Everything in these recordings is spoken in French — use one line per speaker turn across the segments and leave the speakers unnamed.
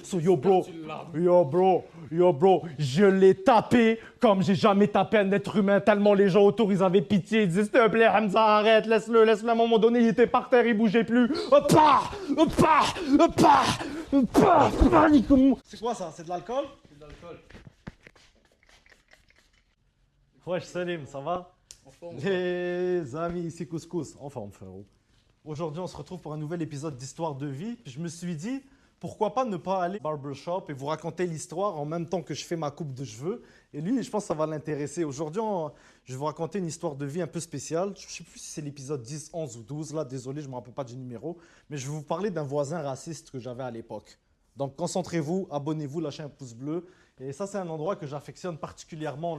So yo bro, je l'ai tapé comme j'ai jamais tapé un être humain, tellement les gens autour, ils avaient pitié, ils disaient, s'il te plaît, Hamza, arrête, laisse-le, à un moment donné, il était par terre, il bougeait plus. C'est quoi ça? C'est de l'alcool?
C'est de l'alcool.
Wesh Salim, ça va?
En forme.
Les amis, ici Couscous, en forme frérot. Aujourd'hui, on se retrouve pour un nouvel épisode d'Histoire de vie. Puis je me suis dit, pourquoi pas ne pas aller au barbershop et vous raconter l'histoire en même temps que je fais ma coupe de cheveux. Et lui, je pense que ça va l'intéresser. Aujourd'hui, je vais vous raconter une histoire de vie un peu spéciale. Je ne sais plus si c'est l'épisode 10, 11 ou 12. Là, désolé, je ne me rappelle pas du numéro. Mais je vais vous parler d'un voisin raciste que j'avais à l'époque. Donc, concentrez-vous, abonnez-vous, lâchez un pouce bleu. Et ça, c'est un endroit que j'affectionne particulièrement,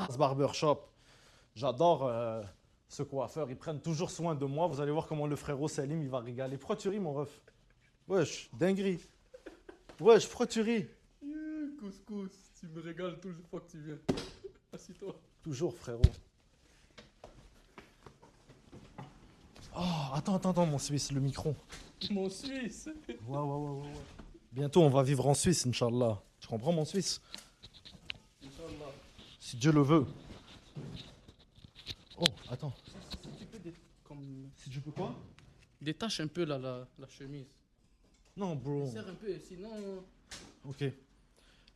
ce barbershop. J'adore ce coiffeur. Ils prennent toujours soin de moi. Vous allez voir comment le frérot Salim, il va régaler. Pourquoi tu ris, mon ref? Wesh, dinguerie. Wesh, pourquoi tu ris?
Couscous, tu me régales toujours fois que tu viens. Assis-toi.
Toujours, frérot. Oh, attends, mon Suisse, le micro.
Mon Suisse.
Ouais. Bientôt, on va vivre en Suisse, Inch'Allah. Tu comprends, mon Suisse?
Inch'Allah.
Si Dieu le veut. Oh, attends.
Si tu peux
Si tu peux quoi?
détache un peu la chemise.
Non, bro.
Serre un peu, sinon...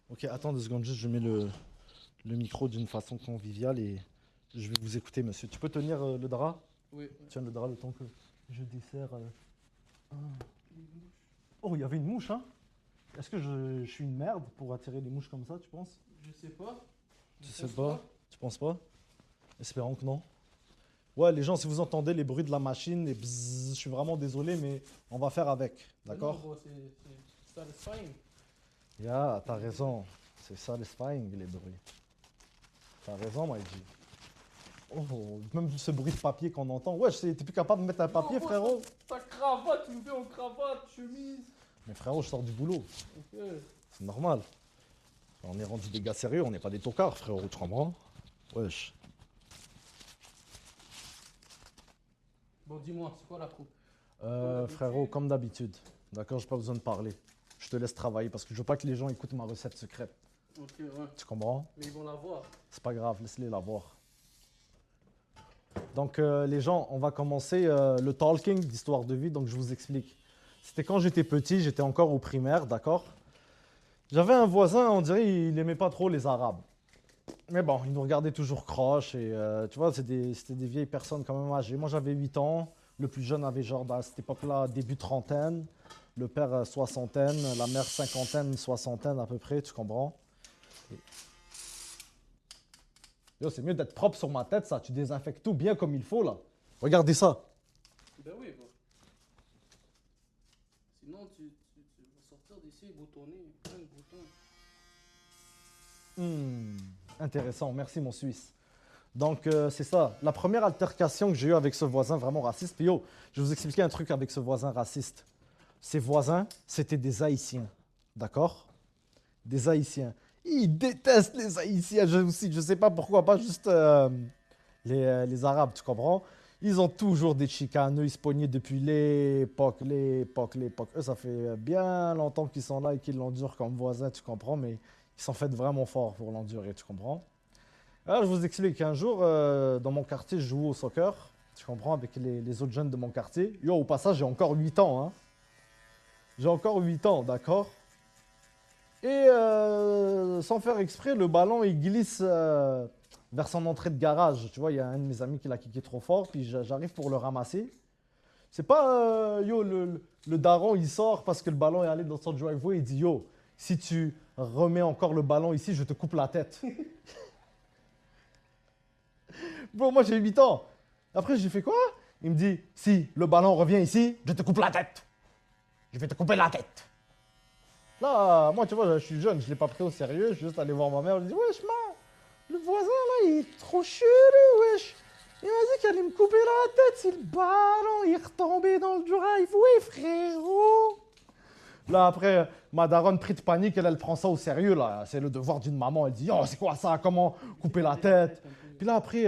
Ok, attends 2 secondes, juste je mets le micro d'une façon conviviale et je vais vous écouter, monsieur. Tu peux tenir le drap?
Oui.
Tiens le drap le temps que je desserre. Oh, il y avait une mouche, hein? Est-ce que je suis une merde pour attirer des mouches comme ça, tu penses?
Je sais pas.
Tu sais pas? Tu penses pas? Espérons que non. Ouais, les gens, si vous entendez les bruits de la machine, les bzzz, je suis vraiment désolé, mais on va faire avec, d'accord?
Non, bro, c'est satisfying.
Yeah, t'as raison. C'est satisfying, les bruits. T'as raison, Maïdi. Oh, même ce bruit de papier qu'on entend. Ouais, t'es plus capable de mettre un papier,
Non,
frérot?
Ta cravate, tu me fais en cravate, chemise.
Mais frérot, je sors du boulot.
Ok.
C'est normal. On est rendu des gars sérieux, on n'est pas des tocards, frérot, tu comprends? Wesh.
Bon, dis-moi, c'est quoi la coupe?
Frérot, comme d'habitude. D'accord, j'ai pas besoin de parler. Je te laisse travailler parce que je veux pas que les gens écoutent ma recette secrète.
Ok, ouais.
Tu comprends?
Mais ils vont la voir.
C'est pas grave, laisse-les la voir. Donc, les gens, on va commencer le talking d'histoire de vie. Donc, je vous explique. C'était quand j'étais petit, j'étais encore au primaire, d'accord? J'avais un voisin, on dirait il aimait pas trop les Arabes. Mais bon, il nous regardait toujours croche et tu vois, c'était des vieilles personnes quand même âgées. Moi, j'avais 8 ans. Le plus jeune avait genre, à cette époque-là, début trentaine. Le père, soixantaine. La mère, cinquantaine, soixantaine à peu près, tu comprends? Yo, c'est mieux d'être propre sur ma tête, ça. Tu désinfectes tout bien comme il faut, là. Regardez ça.
Ben oui, bro. Sinon, tu vas sortir d'ici boutonné, plein de boutons.
Intéressant, merci mon Suisse. Donc, c'est ça. La première altercation que j'ai eue avec ce voisin vraiment raciste, puis yo, je vais vous expliquer un truc avec ce voisin raciste. Ces voisins, c'était des Haïtiens. D'accord? Des Haïtiens. Ils détestent les Haïtiens, je sais pas pourquoi, pas juste les Arabes, tu comprends? Ils ont toujours des chicanes, eux, ils se pognaient depuis l'époque. Eux, ça fait bien longtemps qu'ils sont là et qu'ils l'endurent comme voisins, tu comprends? Mais ils sont faits vraiment forts pour l'endurer, tu comprends? Alors, je vous explique, un jour, dans mon quartier, je jouais au soccer, tu comprends, avec les autres jeunes de mon quartier. Yo, au passage, j'ai encore 8 ans, hein. J'ai encore 8 ans, d'accord? Et sans faire exprès, le ballon, il glisse vers son entrée de garage. Tu vois, il y a un de mes amis qui l'a kické trop fort, puis j'arrive pour le ramasser. C'est pas, le daron, il sort parce que le ballon est allé dans son driveway, il dit, yo, si tu remets encore le ballon ici, je te coupe la tête. Bon, moi, j'ai 8 ans. Après, j'ai fait quoi? Il me dit, si le ballon revient ici, je te coupe la tête. Je vais te couper la tête. Là, moi, tu vois, je suis jeune, je ne l'ai pas pris au sérieux. Je suis juste allé voir ma mère. Je lui ai dit, wesh, man, le voisin, là, il est trop chelou, wesh. Il m'a dit qu'il allait me couper la tête si le ballon il est retombé dans le driveway, frérot. Là, après, ma daronne pris de panique, elle prend ça au sérieux, là. C'est le devoir d'une maman. Elle dit, oh, c'est quoi ça? Comment couper la tête? Puis là, après,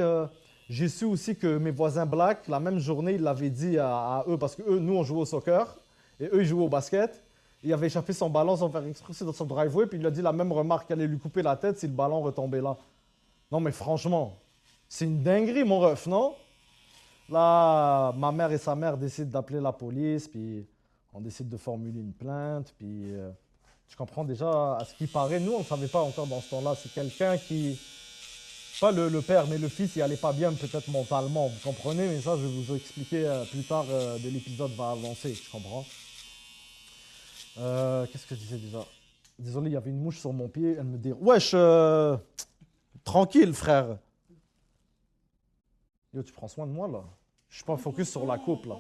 j'ai su aussi que mes voisins blacks, la même journée, ils l'avaient dit à eux, parce que eux, nous, on jouait au soccer, et eux, ils jouaient au basket. Il avait échappé son ballon sans faire exprès dans son driveway, puis il a dit la même remarque qu'elle allait lui couper la tête si le ballon retombait là. Non, mais franchement, c'est une dinguerie, mon ref, non? Là, ma mère et sa mère décident d'appeler la police, puis on décide de formuler une plainte, puis tu comprends déjà, à ce qui paraît, nous, on ne savait pas encore dans ce temps-là, c'est quelqu'un qui, pas le père, mais le fils, il allait pas bien peut-être mentalement, vous comprenez? Mais ça, je vais vous expliquer plus tard, de l'épisode va avancer, tu comprends? Qu'est-ce que je disais déjà? Désolé, il y avait une mouche sur mon pied, elle me dit, wesh, tranquille, frère. Yo, tu prends soin de moi, là? Je suis pas focus sur la coupe, là.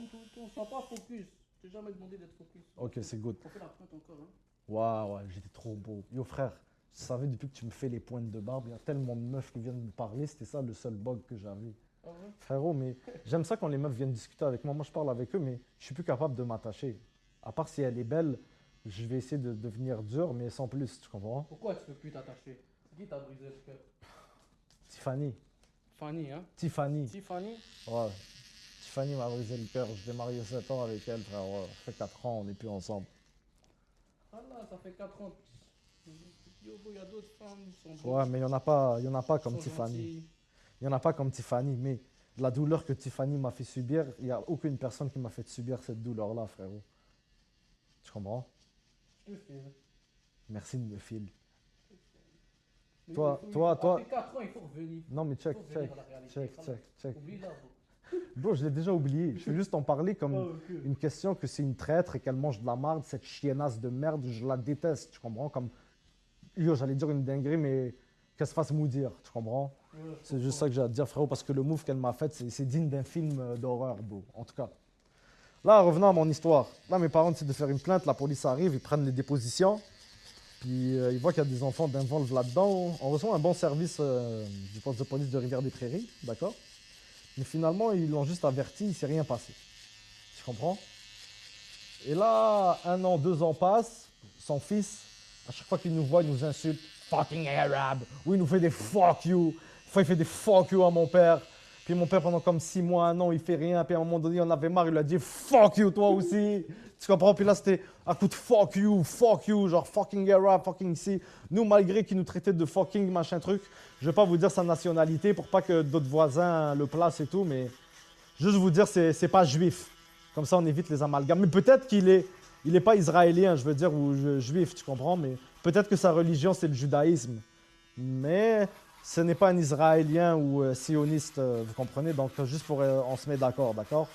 Sois pas focus. Je t'ai jamais demandé d'être focus.
Ok, c'est good.
On fait la pointe encore, hein.
Waouh, ouais, j'étais trop beau. Yo, frère, tu savais, depuis que tu me fais les pointes de barbe, il y a tellement de meufs qui viennent me parler, c'était ça le seul bug que j'avais.
Ah ouais?
Frérot, mais j'aime ça quand les meufs viennent discuter avec moi. Moi, je parle avec eux, mais je suis plus capable de m'attacher. À part si elle est belle, je vais essayer de devenir dur, mais sans plus, tu comprends?
Pourquoi tu peux plus t'attacher? C'est qui t'a brisé le cœur?
Tiffany.
Fanny, hein?
Tiffany.
Tiffany?
Ouais. Tiffany m'a brisé le cœur. J'ai marié 7 ans avec elle, frère. Ouais. Ça fait 4 ans, on n'est plus ensemble.
Ah là, ça fait 4 ans. Yo, il y a d'autres femmes qui sont
Ouais, mais il n'y en a pas comme
sont
Tiffany.
gentilles.
Il n'y en a pas comme Tiffany, mais la douleur que Tiffany m'a fait subir, il n'y a aucune personne qui m'a fait subir cette douleur-là, frérot. Tu comprends?
Je te file.
Merci de me filer.
Mais
Toi-
il faut-
toi-
Après 4 ans, il faut revenir.
Non, mais check,
Il faut
check,
revenir à la réalité.
check.
Oublie là,
Bro, je l'ai déjà oublié. Je vais juste en parler
bro.
comme une question que c'est une traître et qu'elle mange de la marde, cette chiennasse de merde, je la déteste, tu comprends? Comme, yo, j'allais dire une dinguerie, mais qu'elle se fasse maudire, tu comprends?
Ouais,
C'est juste ça que j'ai à te dire, frérot, parce que le move qu'elle m'a fait, c'est digne d'un film d'horreur, bro. En tout cas. Là, revenons à mon histoire. Là, mes parents décident de faire une plainte, la police arrive, ils prennent les dépositions, puis ils voient qu'il y a des enfants d'involve là-dedans. On reçoit un bon service du poste de police de Rivière-des-Prairies, d'accord? Mais finalement, ils l'ont juste averti, il ne s'est rien passé. Tu comprends? Et là, 1 an, 2 ans passent, son fils, à chaque fois qu'il nous voit, il nous insulte. Fucking Arab! Ou il nous fait des fuck you! Fois, il fait des fuck you à mon père. Puis mon père, pendant comme 6 mois, 1 an, il fait rien. Puis à un moment donné, il en avait marre, il lui a dit fuck you, toi aussi! Tu comprends? Puis là, c'était un coup de fuck you, genre fucking Arab, fucking ici. Nous, malgré qu'il nous traitait de fucking machin truc, je vais pas vous dire sa nationalité pour pas que d'autres voisins le placent et tout, mais juste vous dire, c'est pas juif. Comme ça, on évite les amalgames. Mais peut-être qu'il est pas israélien, je veux dire, ou juif, tu comprends? Mais peut-être que sa religion, c'est le judaïsme. Mais ce n'est pas un israélien ou sioniste, vous comprenez? Donc, juste pour on se met d'accord, d'accord?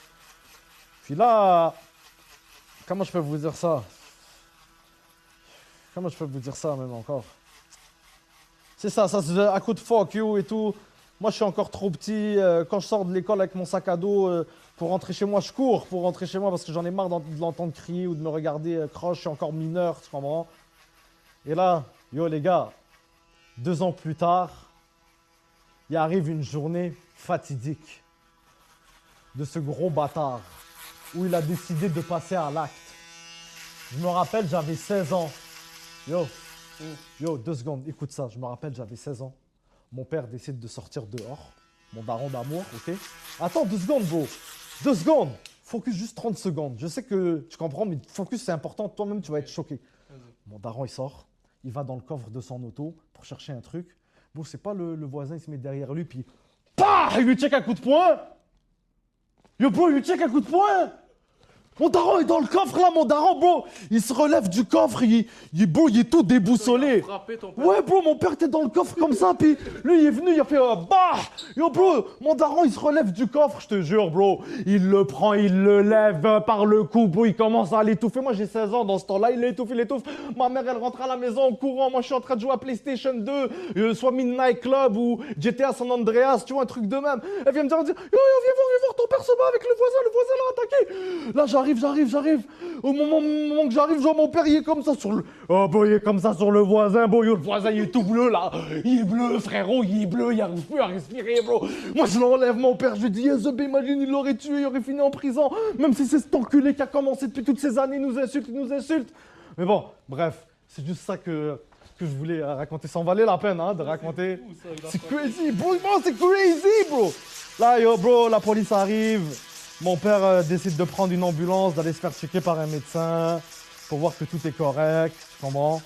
Puis là, comment je peux vous dire ça? Comment je peux vous dire ça même encore? C'est ça c'est à coup de fuck you et tout. Moi, je suis encore trop petit. Quand je sors de l'école avec mon sac à dos pour rentrer chez moi, je cours pour rentrer chez moi parce que j'en ai marre de l'entendre crier ou de me regarder croche. Je suis encore mineur, tu comprends? Et là, yo les gars, 2 ans plus tard, il arrive une journée fatidique de ce gros bâtard où il a décidé de passer à l'acte. Je me rappelle, j'avais 16 ans. Yo, 2 secondes, écoute ça. Je me rappelle, j'avais 16 ans. Mon père décide de sortir dehors. Mon daron d'amour, ok? Attends, 2 secondes, bro. 2 secondes. Focus juste 30 secondes. Je sais que tu comprends, mais focus, c'est important. Toi-même, tu vas être choqué. Mon daron, il sort. Il va dans le coffre de son auto pour chercher un truc. Bon, c'est pas le voisin, il se met derrière lui, puis... PAH! Il lui check un coup de poing! Yo, bro, il lui check un coup de poing! Mon daron est dans le coffre, là, mon daron, bro! Il se relève du coffre, il est tout déboussolé.
Frappé ton père.
Ouais, bro, mon père était dans le coffre comme ça, puis lui, il est venu, il a fait bah! Yo, bro, mon daron, il se relève du coffre, je te jure, bro. Il le prend, il le lève par le cou, bro, il commence à l'étouffer. Moi, j'ai 16 ans dans ce temps-là, il l'étouffe. Ma mère, elle rentre à la maison en courant. Moi, je suis en train de jouer à PlayStation 2, soit Midnight Club ou GTA San Andreas, tu vois, un truc de même. Elle vient me dire, yo, viens voir, ton père se bat avec le voisin l'a attaqué. Là, j'arrive. Au moment que j'arrive, je vois mon père, il est comme ça sur le... Oh, bro, il est comme ça sur le voisin, bro. Yo, le voisin, il est tout bleu, là. Il est bleu, frérot, il est bleu, il arrive plus à respirer, bro. Moi, je l'enlève, mon père, je lui dis, yes, imagine, il l'aurait tué, il aurait fini en prison. Même si c'est cet enculé qui a commencé depuis toutes ces années, il nous insulte. Mais bon, bref, c'est juste ça que je voulais raconter. Ça en valait la peine, hein, de raconter. C'est crazy, bro, c'est crazy, bro. Là, yo, bro, la police arrive. Mon père décide de prendre une ambulance, d'aller se faire checker par un médecin. pour voir que tout est correct, tu comprends?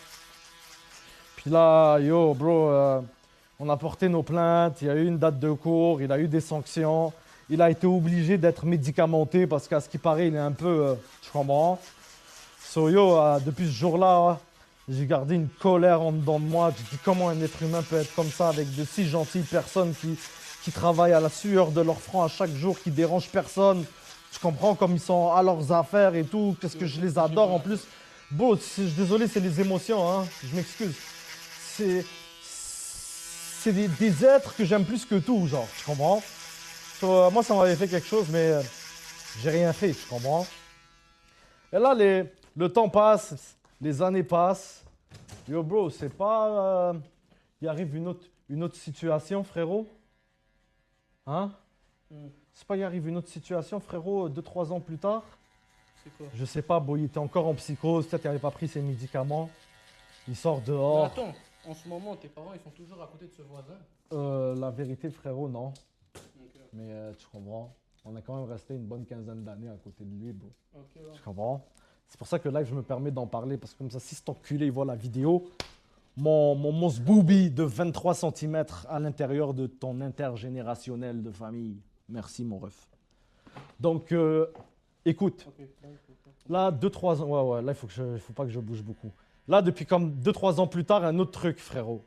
Puis là, yo, bro, on a porté nos plaintes, il y a eu une date de cours, il a eu des sanctions, il a été obligé d'être médicamenté parce qu'à ce qui paraît, il est un peu, tu comprends? So, yo, depuis ce jour-là, j'ai gardé une colère en dedans de moi. Je dis comment un être humain peut être comme ça avec de si gentilles personnes qui travaillent à la sueur de leur front à chaque jour, qui dérangent personne. Tu comprends comme ils sont à leurs affaires et tout. Qu'est-ce que je les adore en plus. Bon, désolé, c'est les émotions, hein. Je m'excuse. C'est des êtres que j'aime plus que tout, genre, tu comprends? So, moi, ça m'avait fait quelque chose, mais j'ai rien fait, tu comprends? Et là, le temps passe, les années passent. Yo, bro, c'est pas... il arrive une autre situation, frérot? Hein? C'est pas il arrive une autre situation, frérot, 2-3 ans plus tard?
C'est quoi?
Je sais pas, bro, il était encore en psychose, peut-être qu'il n'avait pas pris ses médicaments. Il sort
Mais
dehors.
attends, en ce moment, tes parents, ils sont toujours à côté de ce voisin?
La vérité, frérot, non.
Ok,
Mais tu comprends? On a quand même resté une bonne quinzaine d'années à côté de lui, bro.
ok, ouais.
Tu comprends? C'est pour ça que là, je me permets d'en parler, parce que comme ça, si cet enculé il voit la vidéo, mon booby de 23 cm à l'intérieur de ton intergénérationnel de famille. Merci, mon ref. Donc, écoute,
Ok,
là, 2-3 ans, ouais, là, il faut pas que je bouge beaucoup. Là, depuis comme 2-3 ans plus tard, un autre truc, frérot.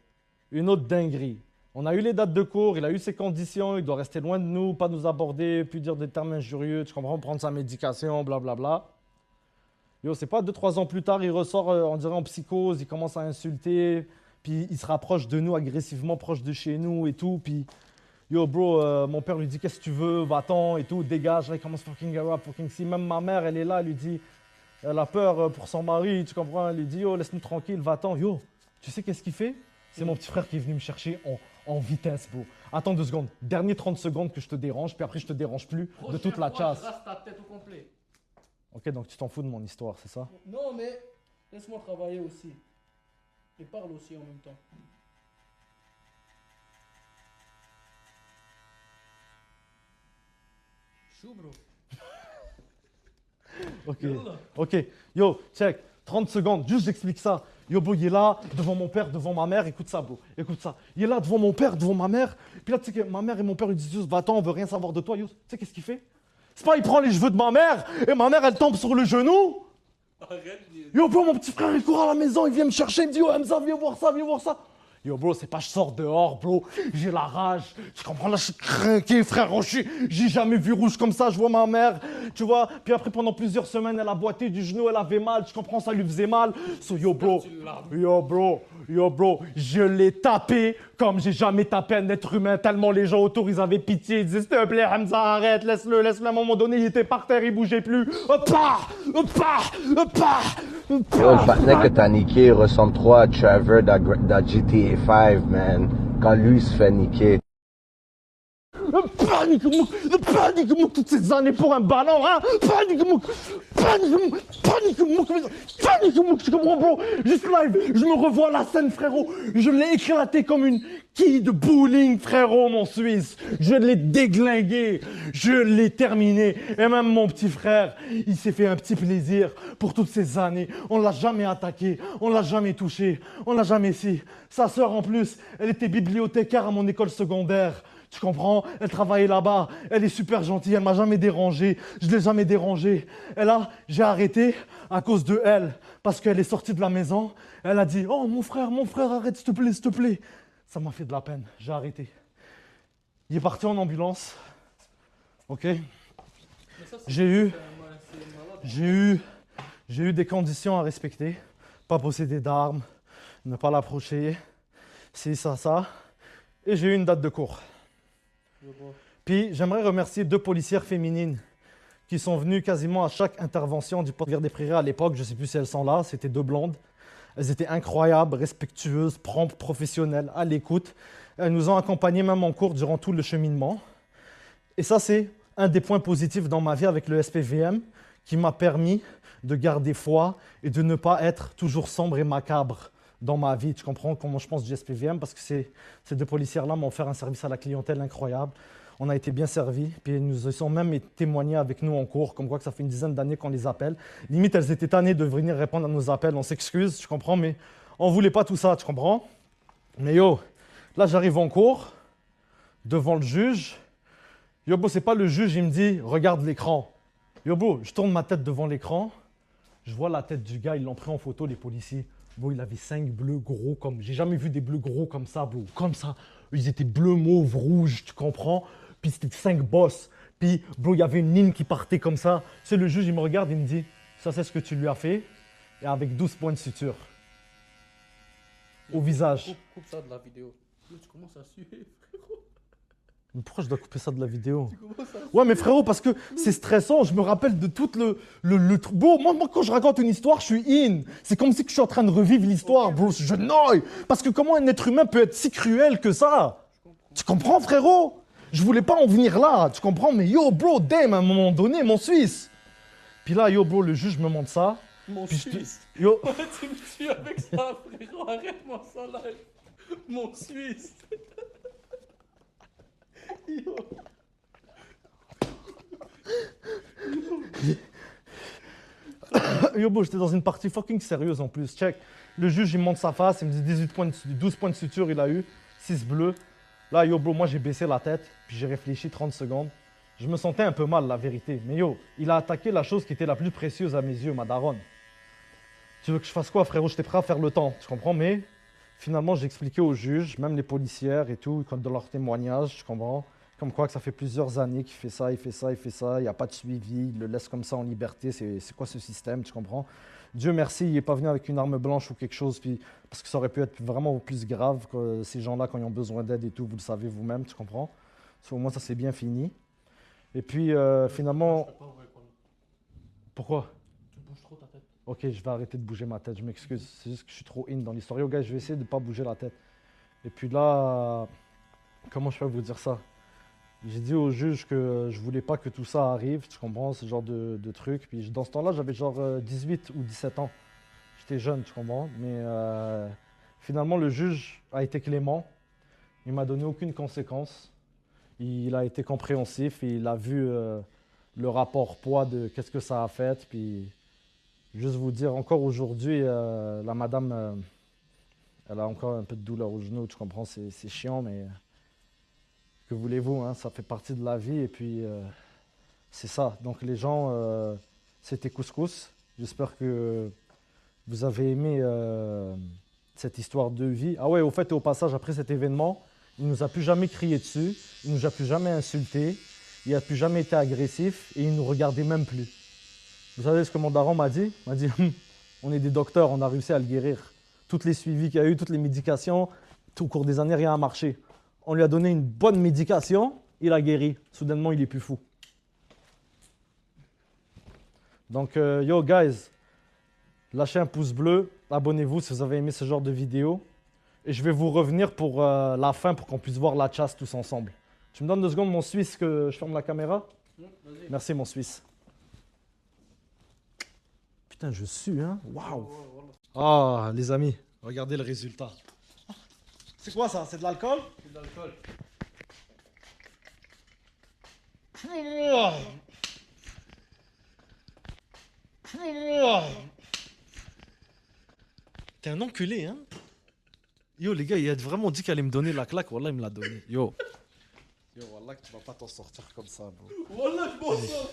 Une autre dinguerie. On a eu les dates de cours, il a eu ses conditions, il doit rester loin de nous, pas nous aborder, puis dire des termes injurieux, tu comprends, prendre sa médication, blablabla. Yo, c'est pas 2-3 ans plus tard, il ressort, on dirait en psychose, il commence à insulter, puis il se rapproche de nous agressivement, proche de chez nous et tout, puis yo, bro, mon père lui dit qu'est-ce que tu veux, va-t'en et tout, dégage, là, il commence fucking rap, fucking si. Même ma mère, elle est là, elle lui dit, elle a peur pour son mari, tu comprends, elle lui dit, yo, laisse-nous tranquille, va-t'en, yo, tu sais qu'est-ce qu'il fait? C'est mon petit frère qui est venu me chercher en vitesse, bro. Attends 2 secondes, dernier 30 secondes que je te dérange, puis après je te dérange plus de toute la chasse.
Je rase ta tête au complet.
Ok, donc tu t'en fous de mon histoire, c'est ça?
Non, mais laisse-moi travailler aussi. Et parle aussi en même temps. Chou, bro.
Ok,
Yallah.
ok. Yo, check, 30 secondes, juste j'explique ça. Yo, bro, il est là, devant mon père, devant ma mère, écoute ça, bro, écoute ça. Il est là, devant mon père, devant ma mère. Puis là, tu sais que ma mère et mon père lui disent, Yous, va-t'en, on veut rien savoir de toi. Yous, tu sais qu'est-ce qu'il fait? C'est pas, il prend les cheveux de ma mère, et ma mère, elle tombe sur le genou.
Arrête,
Yo, bro, mon petit frère, il court à la maison, il vient me chercher, il me dit, oh, Hamza, viens voir ça, viens voir ça. Yo, bro, c'est pas je sors dehors, bro, j'ai la rage. Tu comprends, là, je suis craqué, frère, j'ai jamais vu rouge comme ça, je vois ma mère, tu vois. Puis après, pendant plusieurs semaines, elle a boité du genou, elle avait mal, tu comprends, ça lui faisait mal. So, yo, bro, je l'ai tapé comme j'ai jamais tapé un être humain, tellement les gens autour, ils avaient pitié, ils disaient, s'il te plaît, Hamza, arrête, laisse-le, à un moment donné, il était par terre, il bougeait plus.
Yo, le patinet que t'as niqué ressemble trop à Trevor dans GTA 5, man. Quand lui se fait niquer.
Panique-moi toutes ces années pour un ballon, hein? Panique-moi, tu comprends, bro? Juste live, je me revois la scène, frérot. Je l'ai éclaté comme une quille de bowling, frérot, mon Suisse. Je l'ai déglingué, je l'ai terminé. Et même mon petit frère, il s'est fait un petit plaisir pour toutes ces années. On l'a jamais attaqué, on l'a jamais touché, on l'a jamais si. Sa sœur, en plus, elle était bibliothécaire à mon école secondaire. Tu comprends? Elle travaillait là-bas. Elle est super gentille. Elle m'a jamais dérangé. Je l'ai jamais dérangé. Et là, j'ai arrêté à cause de elle. Parce qu'elle est sortie de la maison. Elle a dit, oh, mon frère, arrête, s'il te plaît, s'il te plaît. Ça m'a fait de la peine. J'ai arrêté. Il est parti en ambulance. Ok? J'ai eu des conditions à respecter. Pas posséder d'armes. Ne pas l'approcher. C'est ça. Et j'ai eu une date de cours. Puis j'aimerais remercier 2 policières féminines qui sont venues quasiment à chaque intervention du poste des Prairies à l'époque. Je ne sais plus si elles sont là, c'était 2 blondes. Elles étaient incroyables, respectueuses, promptes, professionnelles, à l'écoute. Elles nous ont accompagnés même en cours durant tout le cheminement. Et ça, c'est un des points positifs dans ma vie avec le SPVM qui m'a permis de garder foi et de ne pas être toujours sombre et macabre dans ma vie. Tu comprends comment je pense du SPVM parce que ces 2 policières-là m'ont offert un service à la clientèle incroyable. On a été bien servis. Puis ils nous ont même témoigné avec nous en cours, comme quoi que ça fait une dizaine d'années qu'on les appelle. Limite, elles étaient tannées de venir répondre à nos appels. On s'excuse, tu comprends, mais on voulait pas tout ça, tu comprends? Mais yo, là, j'arrive en cours, devant le juge. Yo, bro, c'est pas le juge, il me dit, regarde l'écran. Yo, bro, je tourne ma tête devant l'écran. Je vois la tête du gars, ils l'ont pris en photo, les policiers. Bro, il avait 5 bleus gros comme... J'ai jamais vu des bleus gros comme ça, bro. Comme ça. Ils étaient bleus, mauve, rouge, tu comprends? Puis c'était 5 bosses. Puis, bro, il y avait une ligne qui partait comme ça. Tu sais, le juge, il me regarde, il me dit, ça, c'est ce que tu lui as fait. Et avec 12 points de suture. Au visage.
Coupe ça de la vidéo. Yo, tu commences à suer, frérot.
Mais pourquoi je dois couper ça de la vidéo?
Tu commences à suer.
Ouais, mais frérot, parce que c'est stressant. Je me rappelle de tout le truc. Bro, moi, quand je raconte une histoire, je suis in. C'est comme si que je suis en train de revivre l'histoire, bro. Je noie. Parce que comment un être humain peut être si cruel que ça? Tu comprends, frérot? Je voulais pas en venir là, tu comprends? Mais yo, bro, damn, à un moment donné, mon Suisse. Puis là, yo, bro, le juge me montre ça.
Mon
Puis je te-
Suisse.
Yo,
Tu me tues avec ça, frérot. Arrête-moi ça, live. Mon Suisse. Yo.
yo, bro, j'étais dans une partie fucking sérieuse en plus. Check. Le juge, il me montre sa face, il me dit 12 points de suture, il a eu, 6 bleus. Là, yo, bro, moi, j'ai baissé la tête, puis j'ai réfléchi 30 secondes. Je me sentais un peu mal, la vérité. Mais yo, il a attaqué la chose qui était la plus précieuse à mes yeux, ma daronne. Tu veux que je fasse quoi, frérot? J'étais prêt à faire le temps, tu comprends? Mais finalement, j'ai expliqué aux juges, même les policières et tout, dans leurs témoignages, tu comprends? Comme quoi que ça fait plusieurs années qu'il fait ça, il fait ça, il fait ça, il n'y a pas de suivi, il le laisse comme ça en liberté. C'est quoi ce système, tu comprends? Dieu merci, il n'est pas venu avec une arme blanche ou quelque chose, puis, parce que ça aurait pu être vraiment plus grave que ces gens-là quand ils ont besoin d'aide et tout, vous le savez vous-même, tu comprends? Au moins, ça s'est bien fini. Et puis, finalement...
C'est pas vrai, quoi.
Pourquoi?
Tu bouges trop ta tête.
Ok, je vais arrêter de bouger ma tête, je m'excuse. C'est juste que je suis trop in dans l'histoire. Yo, gars, je vais essayer de ne pas bouger la tête. Et puis là, comment je peux vous dire ça? J'ai dit au juge que je voulais pas que tout ça arrive, tu comprends, ce genre de truc. Puis dans ce temps-là, j'avais genre 18 ou 17 ans. J'étais jeune, tu comprends. Mais finalement, le juge a été clément. Il m'a donné aucune conséquence. Il a été compréhensif et il a vu le rapport poids de qu'est-ce que ça a fait. Puis juste vous dire, encore aujourd'hui, la madame, elle a encore un peu de douleur au genou, tu comprends, c'est chiant, mais que voulez-vous, hein, ça fait partie de la vie et puis c'est ça. Donc les gens, c'était Couscous. J'espère que vous avez aimé cette histoire de vie. Ah ouais, au fait, au passage, après cet événement, il ne nous a plus jamais crié dessus, il ne nous a plus jamais insulté, il n'a plus jamais été agressif et il ne nous regardait même plus. Vous savez ce que mon daron m'a dit? Il m'a dit, on est des docteurs, on a réussi à le guérir. Toutes les suivis qu'il y a eu, toutes les médications, tout au cours des années, rien n'a marché. On lui a donné une bonne médication, il a guéri. Soudainement, il est plus fou. Donc, yo, guys, lâchez un pouce bleu, abonnez-vous si vous avez aimé ce genre de vidéo. Et je vais vous revenir pour la fin, pour qu'on puisse voir la chasse tous ensemble. Tu me donnes 2 secondes, mon Suisse, que je ferme la caméra?
Vas-y.
Merci, mon Suisse. Putain, je sue, hein? Waouh! Ah, les amis, regardez le résultat. C'est quoi ça? C'est de l'alcool?
C'est de l'alcool.
T'es un enculé, hein? Yo, les gars, il a vraiment dit qu'il allait me donner la claque. Wallah, il me l'a donné. Yo. Yo, wallah, que tu vas pas t'en sortir comme ça, bro.
Voilà, je pense ça.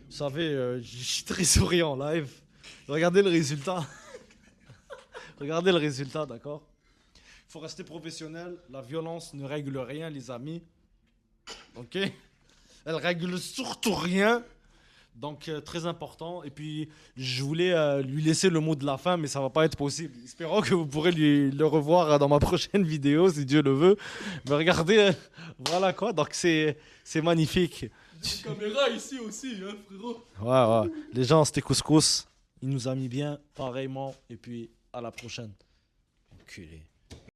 Vous savez, je suis très souriant en live. Regardez le résultat. Regardez le résultat, d'accord? Il faut rester professionnel. La violence ne règle rien, les amis. Ok? Elle règle surtout rien. Donc, très important. Et puis, je voulais lui laisser le mot de la fin, mais ça va pas être possible. Espérons que vous pourrez le revoir dans ma prochaine vidéo, si Dieu le veut. Mais regardez, voilà quoi. Donc, c'est magnifique.
J'ai une caméra ici aussi, hein, frérot.
Ouais, ouais. Les gens, c'était Couscous. Il nous a mis bien, pareillement. Et puis, à la prochaine. Enculé.